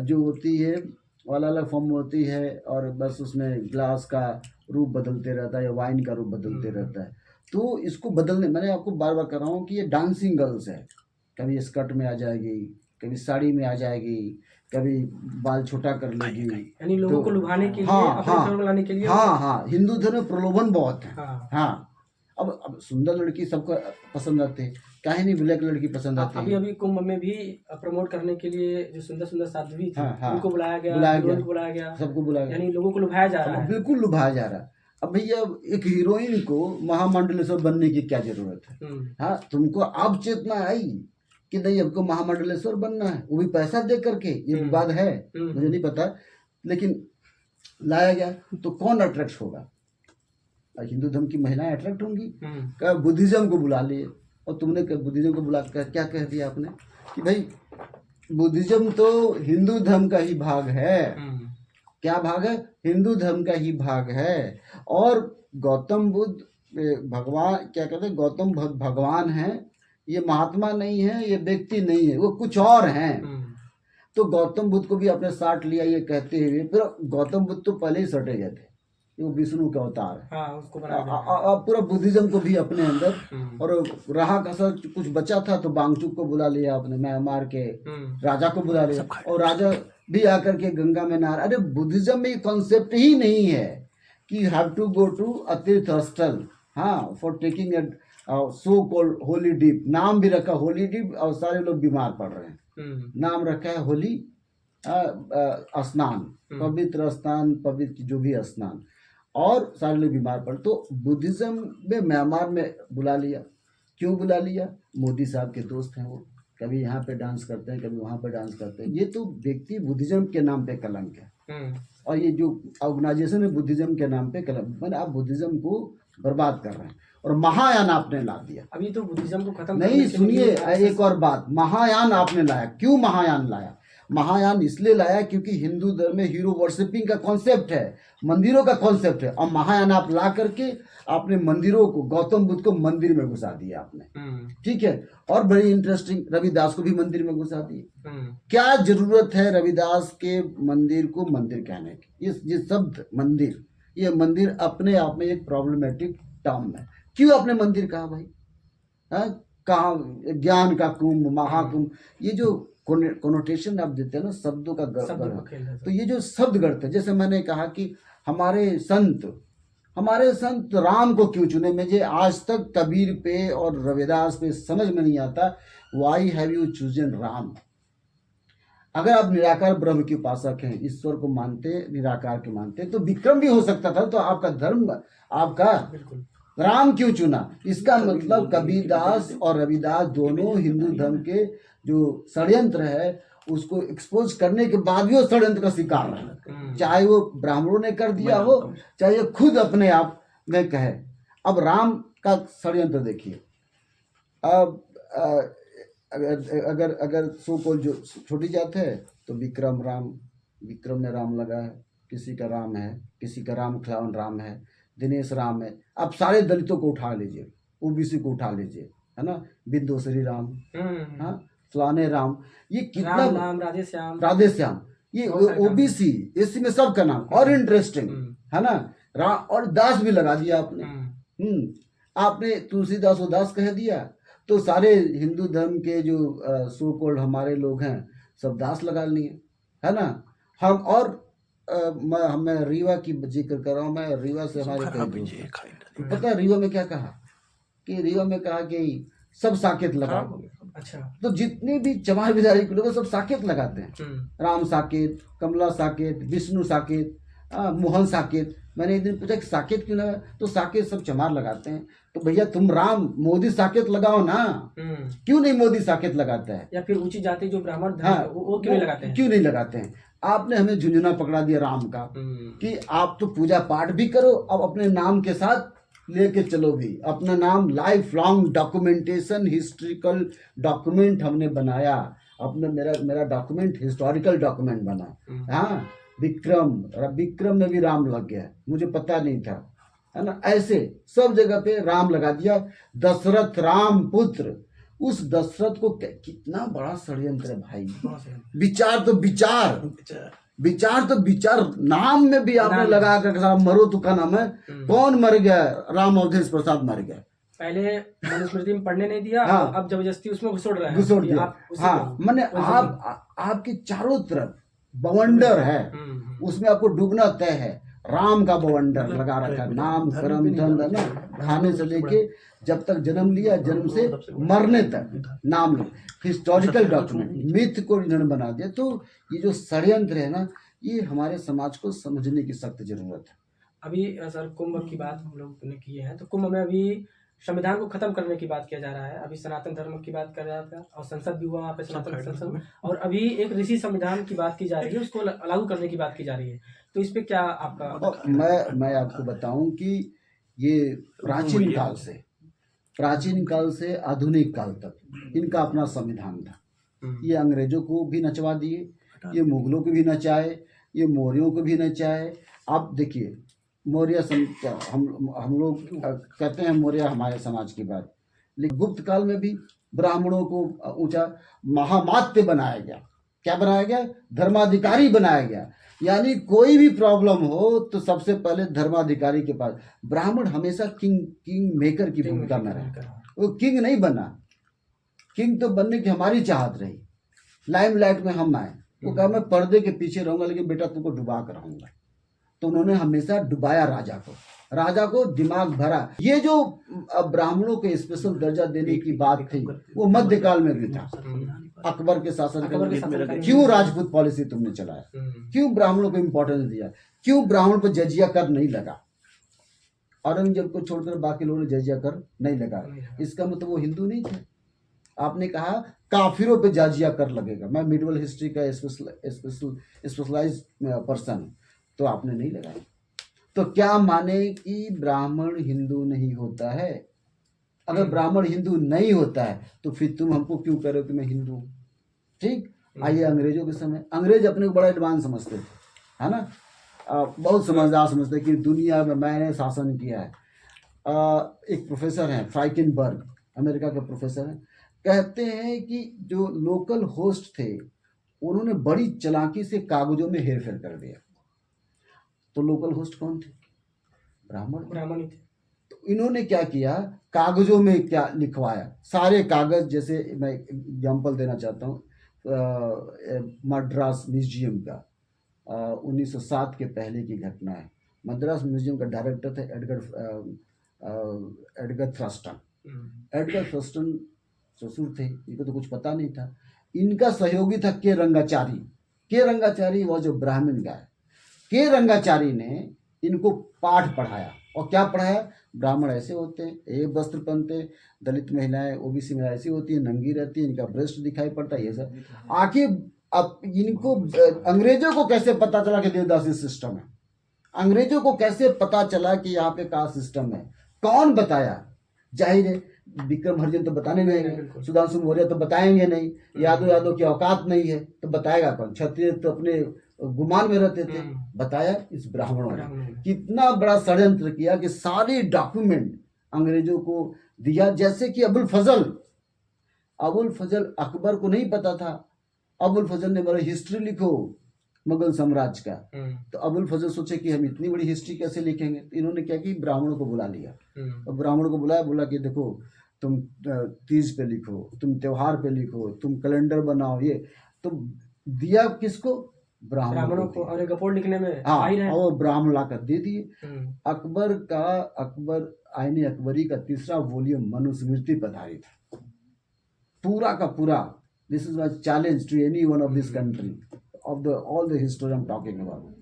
जो होती है अलग अलग फॉर्म में होती है, और बस उसमें ग्लास का रूप बदलते रहता है या वाइन का रूप बदलते रहता है। तो इसको बदलने, मैंने आपको बार बार कर रहा हूँ कि ये डांसिंग गर्ल्स है। कभी स्कर्ट में आ जाएगी, कभी साड़ी में आ जाएगी, कभी बाल छोटा कर लेगी, यानी लोगों को लुभाने के लिए, हाँ अपने हाँ फेवर में लाने के लिए। हाँ, हिंदू धर्म में प्रलोभन बहुत है। हाँ। अब सुंदर लड़की सबको पसंद आते हैं, काहे नहीं ब्लैक लड़की पसंद आती है। अभी कुंभ में भी प्रमोट करने के लिए जो सुंदर सुंदर साध्वी थी, उनको बुलाया गया, सबको बुलाया गया, यानी लोगों को लुभाया जा रहा है। बिल्कुल लुभाया जा रहा है। अब भैया एक हीरोइन को महामंडलेश्वर बनने की क्या जरूरत है? हाँ, तुमको अब चेतना आई कि नहीं हमको महामंडलेश्वर बनना है, वो भी पैसा दे करके, ये विवाद है मुझे नहीं पता, लेकिन लाया गया। तो कौन अट्रैक्ट होगा? हिंदू धर्म की महिलाएं अट्रैक्ट होंगी। बुद्धिज्म को बुला लिए, और तुमने बुद्धिज्म को बुला कर क्या कह दिया आपने कि भाई बुद्धिज्म तो हिंदू धर्म का ही भाग है। क्या भाग है? हिंदू धर्म का ही भाग है। और गौतम बुद्ध भगवान, क्या कहते हैं, गौतम भगवान है, ये महात्मा नहीं है, ये व्यक्ति नहीं है, वो कुछ और हैं। तो गौतम बुद्ध को भी आपने साट लिया ये कहते हुए, फिर गौतम बुद्ध तो पहले ही सटे गए थे, वो विष्णु का अवतार है। उसको पूरा बुद्धिज्म को भी अपने अंदर, और रहा कसर कुछ बचा था तो बांगचुक को बुला लिया आपने, म्यांमार के राजा को बुला लिया, और राजा भी आकर के गंगा में नहा। अरे बुद्धिज्म में कॉन्सेप्ट ही नहीं है कि you have to go to a तीर्थ स्थल, हाँ, for taking a so called holy dip. नाम भी रखा होली डीप, और सारे लोग बीमार पड़ रहे हैं। नाम रखा है होली स्नान, पवित्र स्नान, पवित्र जो भी स्नान, और सारे लोग बीमार पड़े। तो बुद्धिज्म में म्यांमार में बुला लिया। क्यों बुला लिया? मोदी साहब के दोस्त हैं वो, कभी यहाँ पे डांस करते हैं, कभी वहाँ पे डांस करते हैं। ये तो व्यक्ति बुद्धिज्म के नाम पे कलंक है, और ये जो ऑर्गेनाइजेशन है बुद्धिज्म के नाम पे कलंक, मैंने आप बुद्धिज्म को बर्बाद कर रहे हैं। और महायान आपने ला दिया। अभी तो बुद्धिज्म को खत्म नहीं, सुनिए एक और बात, महायान आपने लाया। क्यों महायान लाया? महायान इसलिए लाया क्योंकि हिंदू धर्म में हीरो वर्शिपिंग का कॉन्सेप्ट है, मंदिरों का कॉन्सेप्ट है, और महायान आप ला करके आपने मंदिरों को, गौतम बुद्ध को मंदिर में घुसा दिया आपने, ठीक है। और बड़ी इंटरेस्टिंग, रविदास को भी मंदिर में घुसा दिए। क्या जरूरत है रविदास के मंदिर को मंदिर कहने की? ये शब्द मंदिर, ये मंदिर अपने आप में एक प्रॉब्लमेटिक टर्म है। क्यों आपने मंदिर कहा भाई? कहा ज्ञान का कुंभ, महाकुंभ, ये जो कोनोटेशन आप देते हैं ना, शब्दों का गढ़, तो ये जो शब्द गढ़ते हैं, जैसे मैंने कहा कि हमारे संत राम को क्यों चुने? मुझे आज तक कबीर पे और रविदास पे समझ में नहीं आता, why have you chosen Ram? अगर आप निराकार ब्रह्म के उपासक हैं, ईश्वर को मानते, निराकार के मानते, तो विक्रम भी हो सकता था, तो आपका धर्म, आपका राम क्यों चुना? इसका मतलब कबीरदास और रविदास दोनों हिंदू धर्म के जो षड्यंत्र है उसको एक्सपोज करने के बाद भी वो षड्यंत्र का शिकार है, चाहे वो ब्राह्मणों ने कर दिया हो, चाहे खुद अपने आप में कहे। अब राम का षड्यंत्र देखिए। अब अगर सो कॉल्ड जो छोटी जात है तो विक्रम में राम लगा है, किसी का राम है, किसी का राम खिलावन राम है, दिनेश राम है। अब सारे दलितों को उठा लीजिए, ओबीसी को उठा लीजिए, है ना, बिंदोश्री राम, हाँ, फलाने राम, ये कितना राम, राधे श्याम, ये ओबीसी एससी में सबका नाम। और इंटरेस्टिंग है ना, राम और दास भी लगा दिया आपने। आपने तुलसीदास को दास कह दिया, तो सारे हिंदू धर्म के जो सो कॉल्ड हमारे लोग हैं सब दास लगा लिए, है ना। हम और मैं रीवा की जिक्र कर रहा हूँ, मैं रीवा से हमारे पता है रीवा में क्या कहा? कि रीवा में कहा कि सब साकेत लगा। अच्छा, तो जितने भी चमार बिदारी के लोग सब साकेत लगाते हैं, राम साकेत, कमला साकेत, विष्णु साकेत, मोहन साकेत। मैंने एक दिन पूछा कि साकेत क्यों लगा? तो साकेत सब चमार लगाते हैं। तो भैया तुम राम मोदी साकेत लगाओ ना, क्यों नहीं मोदी साकेत लगाता है? या फिर ऊंची जाति जो ब्राह्मण, हाँ, वो क्यों नहीं लगाते हैं? क्यों नहीं लगाते हैं? आपने हमें झुंझुना पकड़ा दिया राम का, कि आप तो पूजा पाठ भी करो, अब अपने नाम के साथ लेके चलो भी अपना नाम। Life long documentation, historical document हमने बनाया अपने, मेरा डॉक्यूमेंट हिस्टोरिकल डॉक्यूमेंट बना। हाँ, विक्रम में भी राम लग गया, मुझे पता नहीं था, है ना। ऐसे सब जगह पे राम लगा दिया। दशरथ राम पुत्र, उस दशरथ को कितना बड़ा षड्यंत्र है भाई। विचार तो विचार नाम में भी आपने लगा कर मरो तो का नाम है। कौन मर गया? राम अवधेश प्रसाद मर गया। पहले मनुस्मृति में पढ़ने नहीं दिया। हाँ, अब जबरदस्ती उसमें घुसोड़ दिया। हाँ, मैंने आपके चारों तरफ बवंडर है, उसमें आपको डूबना तय है। राम का बवंडर लगा रखा, नाम कर्म धन है ना, खाने से लेके जब तक जन्म लिया, जन्म से मरने तक नाम लो। हिस्टोरिकल डॉक्यूमेंट, मिथ को इन्होंने बना दिया। तो ये जो षड्यंत्र है ना, ये हमारे समाज को समझने की सख्त जरूरत है। अभी सर कुंभ की बात हम लोग ने की है, तो कुंभ में अभी संविधान को खत्म करने की बात किया जा रहा है। अभी सनातन धर्म की बात कर रहा था और संसद भी हुआ वहाँ पे, सनातन संसद। और अभी एक ऋषि संविधान की बात की जा रही है, उसको लागू करने की बात की जा रही है। तो इस पे क्या आपका? मैं आपको बताऊं कि ये प्राचीन काल से आधुनिक काल तक इनका अपना संविधान था। ये अंग्रेजों को भी नचवा दिए, ये मुगलों को भी नचाए, ये मौर्यों को भी नचाए। आप देखिए, मौर्य हम लोग कहते हैं मौर्य हमारे समाज की बात, लेकिन गुप्त काल में भी ब्राह्मणों को ऊंचा महामात्य बनाया गया। क्या बनाया गया? धर्माधिकारी बनाया गया। यानी कोई भी प्रॉब्लम हो तो सबसे पहले धर्माधिकारी के पास। ब्राह्मण हमेशा किंग मेकर की भूमिका में रहा, वो किंग नहीं बना। किंग तो बनने की हमारी चाहत रही, लाइमलाइट में हम आए। वो कहा मैं पर्दे के पीछे रहूंगा, लेकिन बेटा तुमको डुबा कर रहूंगा। तो उन्होंने हमेशा डुबाया राजा को दिमाग भरा। ये जो ब्राह्मणों को स्पेशल दर्जा देने की बात थी, वो मध्यकाल में भी था। अकबर के शासन में क्यों राजपूत पॉलिसी तुमने चलाया? क्यों ब्राह्मणों को इंपॉर्टेंस दिया? क्यों ब्राह्मण पर जजिया कर नहीं लगा? औरंगजेब को छोड़कर बाकी लोगों ने जजिया कर नहीं लगा। इसका मतलब वो हिंदू नहीं थे। आपने कहा काफिरों पे जजिया कर लगेगा। मैं मिडिवल हिस्ट्री का स्पेशलाइज पर्सन, तो आपने नहीं लगाया। तो क्या माने कि ब्राह्मण हिंदू नहीं होता है? अगर ब्राह्मण हिंदू नहीं होता है तो फिर तुम हमको क्यों कह रहे हो कि मैं हिंदू हूँ? ठीक। आइए अंग्रेजों के समय, अंग्रेज अपने को बड़ा एडवांस समझते थे, है ना। बहुत समझदार समझते कि दुनिया में मैंने शासन किया है। एक प्रोफेसर हैं फ्राइकनबर्ग, अमेरिका के प्रोफेसर हैं, कहते हैं कि जो लोकल होस्ट थे उन्होंने बड़ी चालाकी से कागजों में हेरफेर कर दिया। तो लोकल होस्ट कौन थे? ब्राह्मण ही थे। तो इन्होंने क्या किया, कागजों में क्या लिखवाया, सारे कागज। जैसे मैं एग्जांपल देना चाहता हूँ, मद्रास म्यूजियम का 1907 के पहले की घटना है। मद्रास म्यूजियम का डायरेक्टर थे एडगर थ्रस्टन। एडगर थ्रस्टन ससुर थे, इनको तो कुछ पता नहीं था। इनका सहयोगी था के रंगाचारी वो जो ब्राह्मण गाय। के रंगाचारी ने इनको पाठ पढ़ाया। और क्या पढ़ाया? ब्राह्मण ऐसे होते हैं, एक वस्त्र पहनते, दलित महिलाएं ओबीसी में ऐसी होती है, नंगी रहती है, इनका ब्रेस्ट दिखाई पड़ता है, ये सब। आखिर अब इनको अंग्रेजों को कैसे पता चला कि देवदासी सिस्टम है? अंग्रेजों को कैसे पता चला कि यहाँ पे कास्ट सिस्टम है? कौन बताया? जाहिर है विक्रम हरिजन तो बताने नहीं है, सुधांशु मौर्य तो बताएंगे नहीं, यादव की औकात नहीं है, तो बताएगा कौन? क्षत्रिय तो अपने गुमान में रहते थे। बताया इस ब्राह्मणों ने। कितना बड़ा षड्यंत्र किया कि सारे डॉक्यूमेंट अंग्रेजों को दिया। जैसे कि अबुल फजल अकबर को नहीं पता था। अबुल फजल ने बोला हिस्ट्री लिखो मुगल साम्राज्य का। तो अबुल फजल सोचे कि हम इतनी बड़ी हिस्ट्री कैसे लिखेंगे। तो इन्होंने क्या कि ब्राह्मणों को बुला लिया। और ब्राह्मणों को बुलाया, बोला कि देखो तुम तीज पे लिखो, तुम त्योहार पे लिखो, तुम कैलेंडर बनाओ। ये तो दिया किसको? ब्राह्मणों को। और एक रिपोर्ट लिखने में और ब्राह्मण लाकर दे दिए। अकबर आईने अकबरी का 3रा वॉल्यूम मनुस्मृति पर आधारित है, पूरा का पूरा। This is my challenge to any one of this country of the all the history I am talking about.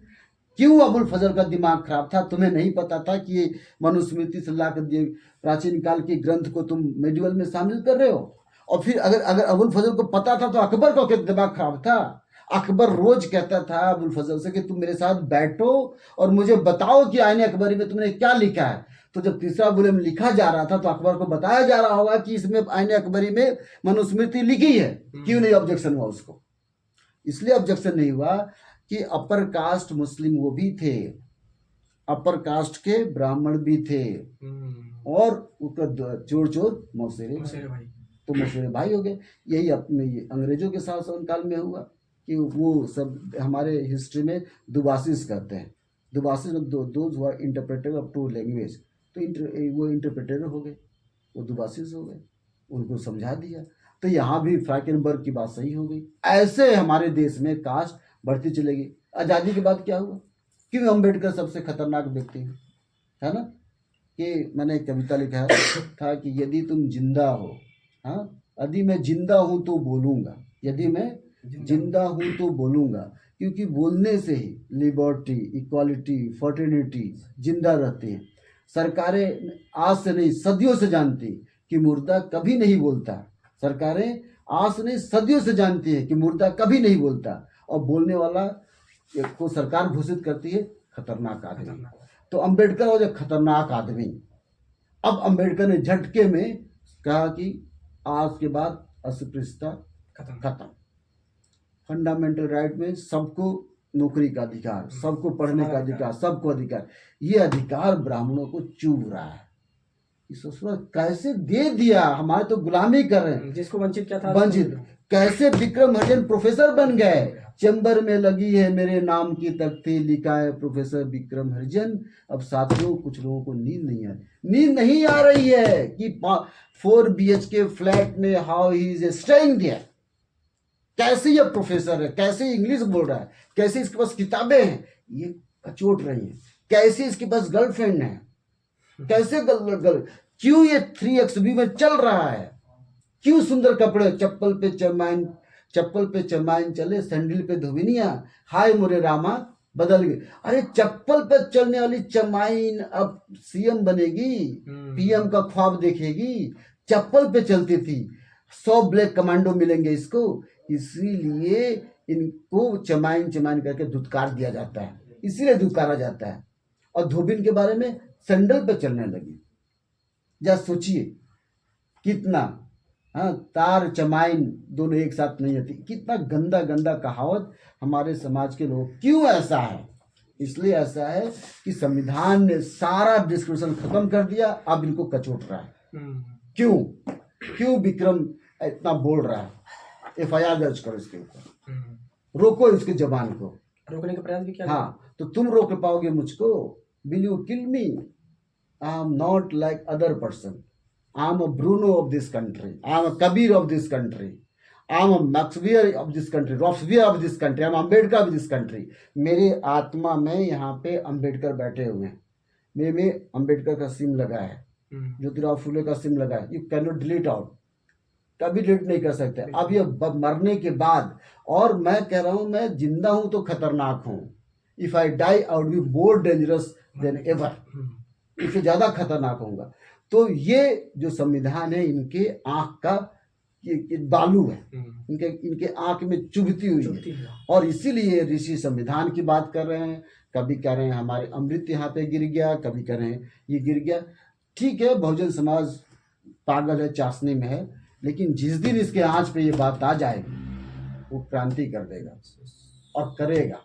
क्यों अबुल फजल का दिमाग खराब था? तुम्हें नहीं पता था कि ये मनुस्मृति से लाकर दिए प्राचीन काल के ग्रंथ को तुम मेडिवल में शामिल कर रहे हो? और फिर अगर अबुल फजल को पता था तो अकबर का क्या दिमाग खराब था? अकबर रोज कहता था अबुल फजल से कि तुम मेरे साथ बैठो और मुझे बताओ कि आईने अकबरी में तुमने क्या लिखा है। तो जब 3रा वॉल्यूम लिखा जा रहा था तो अकबर को बताया जा रहा होगा कि इसमें आईने अकबरी में मनुस्मृति लिखी है। क्यों नहीं ऑब्जेक्शन हुआ उसको? इसलिए ऑब्जेक्शन नहीं हुआ कि अपर कास्ट मुस्लिम वो भी थे, अपर कास्ट के ब्राह्मण भी थे, और उसका चोर चोर मौसेरे भाई। तो मौसेरे भाई हो गए। यही अपने ये अंग्रेजों के शासन काल में हुआ कि वो सब हमारे हिस्ट्री में दुबासिस कहते हैं। Dubashis those who are interpreter of two language, तो वो इंटरप्रेटर हो गए, वो दुबासिस हो गए, उनको समझा दिया। तो यहाँ भी फ्रैकेनबर्ग की बात सही हो गई। ऐसे हमारे देश में कास्ट बढ़ती चलेगी। आज़ादी के बाद क्या हुआ? क्यों अम्बेडकर सबसे खतरनाक व्यक्ति है ना? कि मैंने एक कविता लिखा था कि यदि तुम जिंदा हो, हाँ, यदि मैं जिंदा हूँ तो बोलूँगा, यदि मैं जिंदा हूँ तो बोलूँगा, क्योंकि बोलने से ही लिबर्टी, इक्वालिटी, फर्टर्निटी जिंदा रहती हैं। सरकारें आज से नहीं सदियों से जानती कि मुर्दा कभी नहीं बोलता। सरकारें आज से नहीं सदियों से जानती है कि मुर्दा कभी नहीं बोलता, और बोलने वाला को सरकार घोषित करती है खतरनाक आदमी। तो अंबेडकर हो जो खतरनाक आदमी। अब अंबेडकर ने झटके में कहा कि आज के बाद अस्पृश्यता खत्म। फंडामेंटल राइट में सबको नौकरी का अधिकार, सबको पढ़ने का अधिकार, सबको अधिकार। ये अधिकार ब्राह्मणों को चूब रहा है। इस कैसे दे दिया? हमारे तो गुलामी कर रहे हैं। जिसको वंचित क्या था, वंचित कैसे विक्रम हरिजन प्रोफेसर बन गए? चैम्बर में लगी है मेरे नाम की तख्ती, लिखा है प्रोफेसर विक्रम हरिजन। अब साथियों कुछ लोगों को नींद नहीं आ रही है कि 4 BHK फ्लैट में how he is staying there. कैसे ये प्रोफेसर है, कैसे इंग्लिश बोल रहा है, कैसे इसके पास किताबें हैं, ये कचोट रही है। कैसे इसके पास गर्लफ्रेंड है, कैसे क्यों ये 3XB में चल रहा है, क्यों सुंदर कपड़े, चप्पल पे चमाइन चले, सैंडल पे धोबिनिया, हाय मोरे रामा बदल गए। अरे चप्पल पे चलने वाली चमाइन अब CM बनेगी, PM का ख्वाब देखेगी। चप्पल पे चलती थी। 100 ब्लैक कमांडो मिलेंगे इसको, इसीलिए इनको चमाइन करके धुतकार दिया जाता है, इसीलिए धुतकारा जाता है। और धोबिन के बारे में सैंडल पे चलने लगी। जरा सोचिए कितना, हाँ, तार चमाइन दोनों एक साथ नहीं आती। कितना गंदा गंदा कहावत हमारे समाज के लोग। क्यों ऐसा है? इसलिए ऐसा है कि संविधान ने सारा डिस्क्रिप्शन खत्म कर दिया, अब इनको कचोट रहा है। क्यों विक्रम इतना बोल रहा है? FIR दर्ज करो इसके ऊपर, रोको इसके जबान को। रोकने का प्रयास भी किया। हाँ, तो तुम रोक पाओगे मुझको? Will you kill me? I am not like other person. I am a Bruno of this country. I am a Kabir of this country. I am a Max Weber of this country. Robespierre of this country. I am Ambedkar of this country. मेरे आत्मा में यहाँ पे अंबेडकर बैठे हुए हैं। मेरे में अंबेडकर का सिम लगा है, ज्योतिराव फुले का सिम लगा है। You can not delete out, कभी डिलीट नहीं कर सकते। अब ये मरने के बाद, और मैं कह रहा हूँ मैं जिंदा हूँ तो खतरनाक हूँ। If I die I would be more dangerous than ever, इससे ज्यादा खतरनाक होगा। तो ये जो संविधान है इनके आंख का बालू है, इनके आंख में चुभती हुई है। और इसीलिए ऋषि संविधान की बात कर रहे हैं। कभी कह रहे हैं हमारे अमृत यहाँ पे गिर गया, कभी कह रहे हैं ये गिर गया। ठीक है, बहुजन समाज पागल है, चाशनी में है, लेकिन जिस दिन इसके आंच पे ये बात आ जाएगी वो क्रांति कर देगा और करेगा।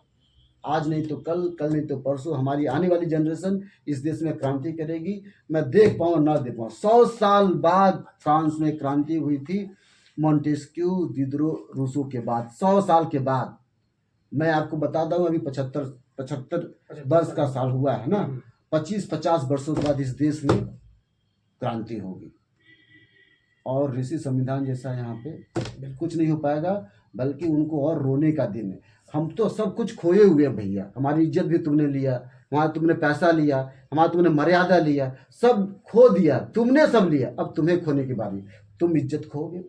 आज नहीं तो कल, कल नहीं तो परसों हमारी आने वाली जनरेशन इस देश में क्रांति करेगी। मैं देख पाऊँ ना देख पाऊँ। 100 साल बाद फ्रांस में क्रांति हुई थी, मॉन्टेस्क्यू दिदरो रूसो के बाद। 100 साल के बाद मैं आपको बता दूं, अभी 75 वर्ष का साल हुआ है ना। 25-50 वर्षों के बाद इस देश में क्रांति होगी। और ऋषि संविधान जैसा यहाँ पे कुछ नहीं हो पाएगा, बल्कि उनको और रोने का दिन है। हम तो सब कुछ खोए हुए हैं भैया। हमारी इज्जत भी तुमने लिया, वहाँ तुमने पैसा लिया, हमारा तुमने मर्यादा लिया, सब खो दिया, तुमने सब लिया। अब तुम्हें खोने की बारी। तुम इज्जत खोगे,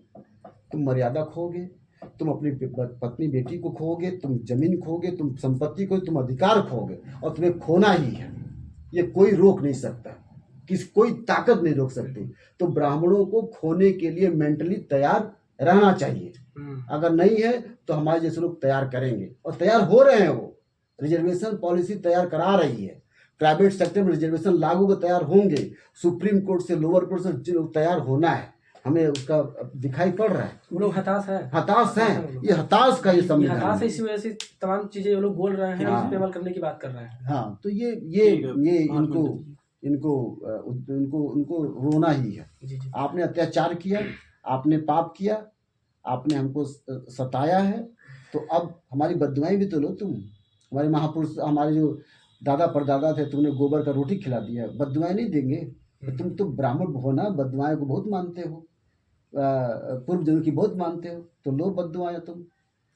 तुम मर्यादा खोगे, तुम अपनी पत्नी बेटी को खोगे, तुम जमीन खोगे, तुम संपत्ति को, तुम अधिकार खोगे, और तुम्हें खोना ही है। ये कोई रोक नहीं सकता, कोई ताकत नहीं रोक सकती। तो ब्राह्मणों को खोने के लिए मेंटली तैयार रहना चाहिए। अगर नहीं है तो हमारे जैसे लोग तैयार करेंगे, और तैयार हो रहे हैं। वो रिजर्वेशन पॉलिसी तैयार करा रही है, प्राइवेट सेक्टर में रिजर्वेशन लागू को तैयार होंगे। सुप्रीम कोर्ट से, लोअर कोर्ट से तैयार होना है। हमें उसका दिखाई पड़ रहा है। वो लोग हताश है, हताश है हैं, वो लोग। ये हताश का ये ये संविधान हताश है, है। इसी वजह से तमाम चीजें वो लोग बोल रहे हैं, इस पे हाँ अमल करने की बात कर रहे हैं। हाँ, तो ये ठीक है, ये 5 इनको मिनट दीजिए। इनको उनको उनको रोना ही है। जी जी। आपने अत्याचार किया, आपने पाप किया, आपने हमको सताया है, तो अब हमारी बददुआएं भी तो लो तुम। हमारे महापुरुष, हमारे जो दादा परदादा थे, तुमने गोबर का रोटी खिला दिया, बददुआएं नहीं देंगे? तो तुम तो ब्राह्मण हो ना, बददुआएं को बहुत मानते हो, पूर्व जन्म की बहुत मानते हो, तो लो बददुआएं तुम।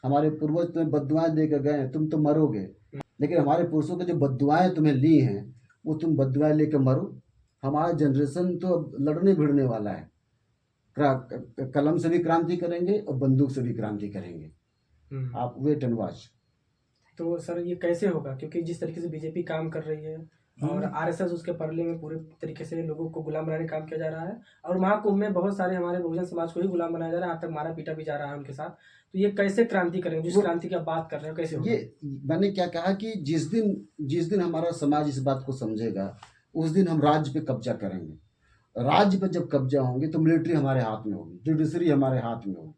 हमारे पूर्वज तुम्हें बददुआएं देकर गए हैं, तुम तो मरोगे, लेकिन हमारे पुरुषों के जो बददुआएं तुम्हें ली हैं, वो तुम बददुआएं लेकर मरो। हमारा जनरेशन तो अब लड़ने भिड़ने वाला है, कलम से भी क्रांति करेंगे और बंदूक से भी क्रांति करेंगे। आप वेट एंड वॉच। तो सर ये कैसे होगा, क्योंकि जिस तरीके से बीजेपी काम कर रही है और आरएसएस उसके परले में पूरे तरीके से लोगों को गुलाम बनाने का काम किया जा रहा है, और महाकुंभ में बहुत सारे हमारे बहुजन समाज को ही गुलाम बनाया जा रहा है, आज तक मारा पीटा भी जा रहा है उनके साथ। तो ये कैसे क्रांति करेंगे, जिस क्रांति की आप बात कर रहे हो, कैसे होगा? ये मैंने क्या कहा कि जिस दिन हमारा समाज इस बात को समझेगा, उस दिन हम राज्य पे कब्जा करेंगे। राज्य पे जब कब्जा होंगे तो मिलिट्री हमारे हाथ में होगी, जुडिशरी हमारे हाथ में होगी,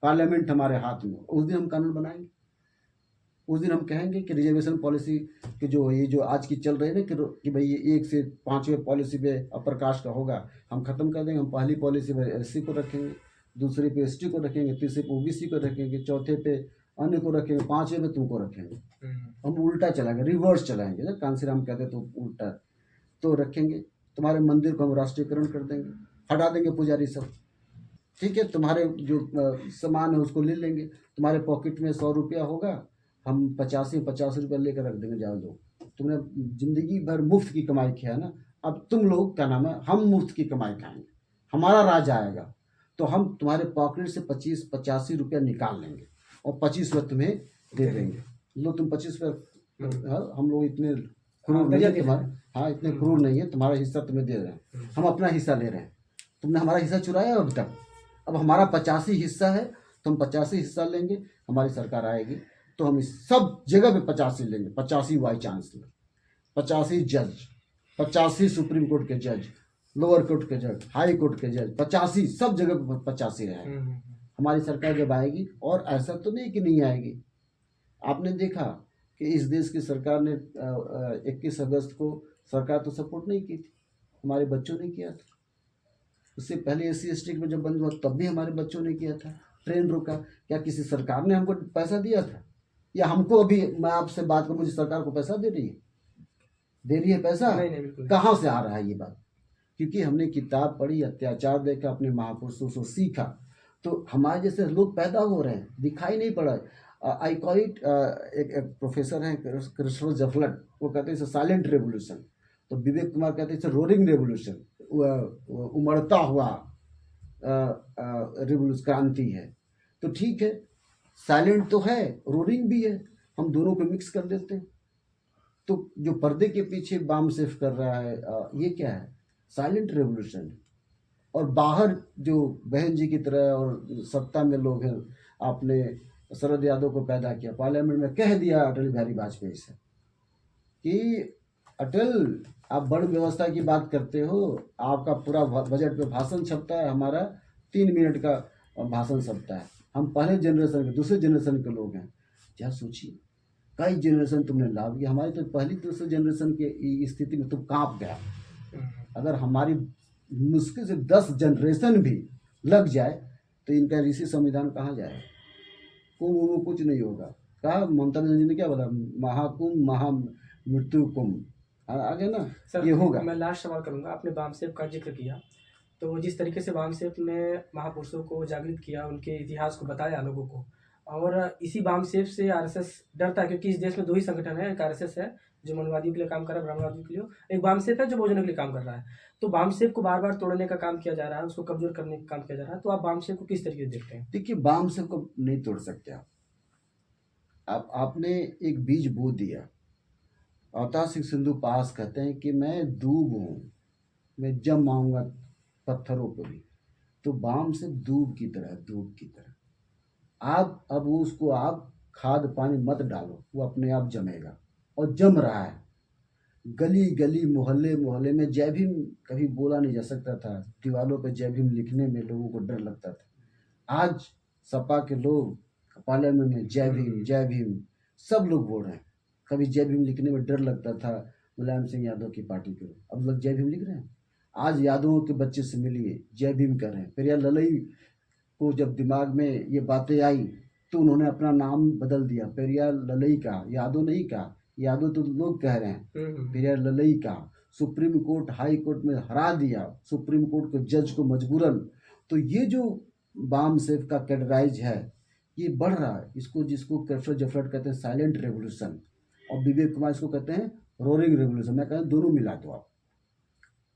पार्लियामेंट हमारे हाथ में होगी। उस दिन हम कानून बनाएंगे। उस दिन हम कहेंगे कि रिजर्वेशन पॉलिसी की जो आज की चल रही है ना, कि भाई ये 1 से 5वें पॉलिसी पे अपर कास्ट का होगा, हम खत्म कर देंगे। हम पहली पॉलिसी पे एससी को रखेंगे, दूसरी पे एसटी को रखेंगे, तीसरे पे ओबीसी को रखेंगे, चौथे पे अन्य को रखेंगे, 5वें पे तुमको रखेंगे। हम उल्टा चलाएंगे, रिवर्स चलाएंगे ना, कांसीराम कहते तो उल्टा तो रखेंगे। तुम्हारे मंदिर को हम राष्ट्रीयकरण कर देंगे, हटा देंगे पुजारी सब, ठीक है। तुम्हारे जो सामान है उसको ले लेंगे। तुम्हारे पॉकेट में 100 रुपया होगा, हम 50 रुपया लेकर रख देंगे, जाओ दो। तुमने जिंदगी भर मुफ्त की कमाई किया है ना, अब तुम लोग क्या नाम है, हम मुफ्त की कमाई खाएंगे, हमारा राज आएगा। तो हम तुम्हारे पॉकेट से 85 रुपया निकाल लेंगे और 25 रुपया तुम्हें दे देंगे। लो तुम 25 रुपया, हम लोग इतने क्रूर नहीं है तुम्हारे, हाँ इतने क्रूर नहीं है, तुम्हारा हिस्सा तुम्हें दे रहे हैं, हम अपना हिस्सा ले रहे हैं। तुमने हमारा हिस्सा चुराया अब तक, अब हमारा 85 हिस्सा है, तो हम 85 हिस्सा लेंगे। हमारी सरकार आएगी तो हम इस सब जगह पे 85 लेंगे, 85 वाइस चांसलर, 85 जज, 85 सुप्रीम कोर्ट के जज, लोअर कोर्ट के जज, हाई कोर्ट के जज, 85 सब जगह पे 85 रहेंगे हमारी सरकार जब आएगी। और ऐसा तो नहीं कि नहीं आएगी। आपने देखा कि इस देश की सरकार ने 21 अगस्त को सरकार तो सपोर्ट नहीं की थी, हमारे बच्चों ने किया था। उससे पहले SC/ST में जब बंद हुआ तब भी हमारे बच्चों ने किया था, ट्रेन रोका। क्या किसी सरकार ने हमको पैसा दिया था? या हमको अभी, मैं आपसे बात करूँ, मुझे सरकार को पैसा दे रही है? दे रही है पैसा? नहीं, बिल्कुल। कहाँ से आ रहा है ये बात? क्योंकि हमने किताब पढ़ी, अत्याचार देखा, अपने महापुरुषों से सीखा, तो हमारे जैसे लोग पैदा हो रहे हैं, दिखाई नहीं पड़ा। आई कॉल इट, एक प्रोफेसर हैं क्रिस्टोफर जफलट, वो कहते हैं साइलेंट रेवोल्यूशन। तो विवेक कुमार कहते हैं रोरिंग रेवोल्यूशन, उमड़ता हुआ रिवोल्यूशन, क्रांति है। तो ठीक है, साइलेंट तो है, रोरिंग भी है, हम दोनों को मिक्स कर देते हैं। तो जो पर्दे के पीछे बाम सेफ कर रहा है, ये क्या है? Silent revolution. और बाहर जो बहन जी की तरह और सत्ता में लोग हैं, आपने शरद यादव को पैदा किया, पार्लियामेंट में कह दिया अटल बिहारी वाजपेयी से कि अटल, आप बड़ व्यवस्था की बात करते हो, आपका पूरा बजट पे भाषण छपता है, हमारा 3 मिनट का भाषण छपता है। हम पहले जनरेशन के, दूसरे जनरेशन के लोग हैं। क्या सोचिए, कई जनरेशन तुमने लाभ किया, हमारी तो पहली दूसरे जनरेशन की स्थिति में तुम कांप गया। अगर हमारी मुश्किल से 10 जनरेशन भी लग जाए तो इनका ऋषि संविधान कहाँ जाए? कुंभ कुछ नहीं होगा। कहा ममता बनर्जी ने, क्या बोला, महाकुंभ, महा मृत्यु कुंभ, आगे ना सर ये होगा। मैं लास्ट सवाल करूंगा। आपने वामसेव का जिक्र किया, तो जिस तरीके से वामसेव ने महापुरुषों को जागृत किया, उनके इतिहास को बताया लोगों को, और इसी वामसेव से आरएसएस डरता है, क्योंकि इस देश में 2 ही संगठन है, एक आरएसएस है जो मनवादियों के लिए काम कर रहा है, ब्राह्मणवादियों के लिए, एक वामसेव है जो बहुजनों के लिए काम कर रहा है। तो वामसेव को बार बार तोड़ने का काम किया जा रहा है, उसको कमजोर करने का काम किया जा रहा है। तो आप वामसेव को किस तरीके से देखते हैं? देखिए, वामसेव को नहीं तोड़ सकते आप। आपने एक बीज बो दिया। अवतार सिंह सिंधु पास कहते हैं कि मैं दूब हूँ, मैं जम आऊँगा पत्थरों पर भी। तो वामसेव दूब की तरह, दूब की तरह। आप अब उसको आप खाद पानी मत डालो, वो अपने आप जमेगा और जम रहा है। गली गली मोहल्ले मोहल्ले में जय भीम कभी बोला नहीं जा सकता था। दीवारों पे जय भीम लिखने में लोगों को डर लगता था। आज सपा के लोग पार्लियामेंट में जय भीम सब लोग बोल रहे हैं। कभी जय भीम लिखने में डर लगता था मुलायम सिंह यादव की पार्टी को, अब लोग जय भीम लिख रहे हैं। आज यादवों के बच्चे से मिलिए, जय भीम कर रहे हैं। पेरियार ललई को जब दिमाग में ये बातें आई तो उन्होंने अपना नाम बदल दिया, पेरियार ललई कहा, यादव नहीं कहा। यादव तो लोग कह रहे हैं, पेरियार ललई कहा। सुप्रीम कोर्ट हाई कोर्ट में हरा दिया सुप्रीम कोर्ट के जज को मजबूरन। तो ये जो बाम सेफ का कैटेगराइज है ये बढ़ रहा है। इसको जिसको कैफ्टर जफरट कहते हैं साइलेंट रेवोल्यूशन, और विवेक कुमार इसको कहते हैं रोरिंग रेवोल्यूशन। मैं कहता हूँ दोनों मिला दो आप,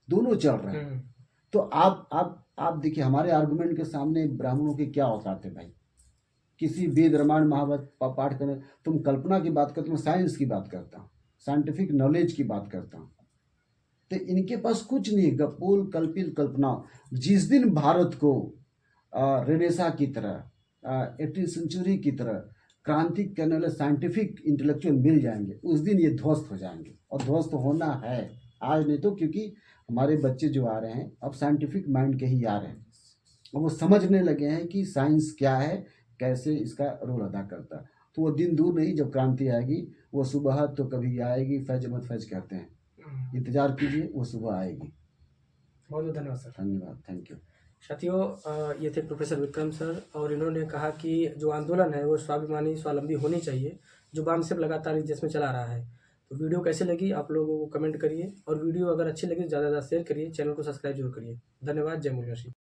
दोनों चल रहे हैं। तो आप देखिए हमारे आर्गुमेंट के सामने ब्राह्मणों की क्या औकात है भाई। किसी वेद रामायण महाभारत पाठ करें, तुम कल्पना की बात करते हो, साइंस की बात करता हूँ, साइंटिफिक नॉलेज की बात करता हूँ। तो इनके पास कुछ नहीं, गपोल कल्पित कल्पना। जिस दिन भारत को रेनेसा की तरह 18वीं सेंचुरी की तरह क्रांति करने वाले साइंटिफिक इंटेलेक्चुअल मिल जाएंगे, उस दिन ये ध्वस्त हो जाएंगे। और ध्वस्त होना है आज, नहीं तो, क्योंकि हमारे बच्चे जो आ रहे हैं अब साइंटिफिक माइंड के ही आ रहे हैं, और वो समझने लगे हैं कि साइंस क्या है, कैसे इसका रोल अदा करता है। तो वो दिन दूर नहीं जब क्रांति आएगी। वो सुबह तो कभी आएगी, फैज अहमद फैज कहते हैं, इंतजार कीजिए, वो सुबह आएगी। बहुत बहुत धन्यवाद सर। धन्यवाद, थैंक यू। साथियों, ये थे प्रोफेसर विक्रम सर, और इन्होंने कहा कि जो आंदोलन है वो स्वाभिमानी स्वावलंबी होनी चाहिए, जो बाम सेफ लगातार इस देश में चला रहा है। तो वीडियो कैसे लगी आप लोगों को कमेंट करिए, और वीडियो अगर अच्छी लगी तो ज़्यादा से ज़्यादा शेयर करिए, चैनल को सब्सक्राइब जरूर करिए। धन्यवाद। जय मूल्यवासी।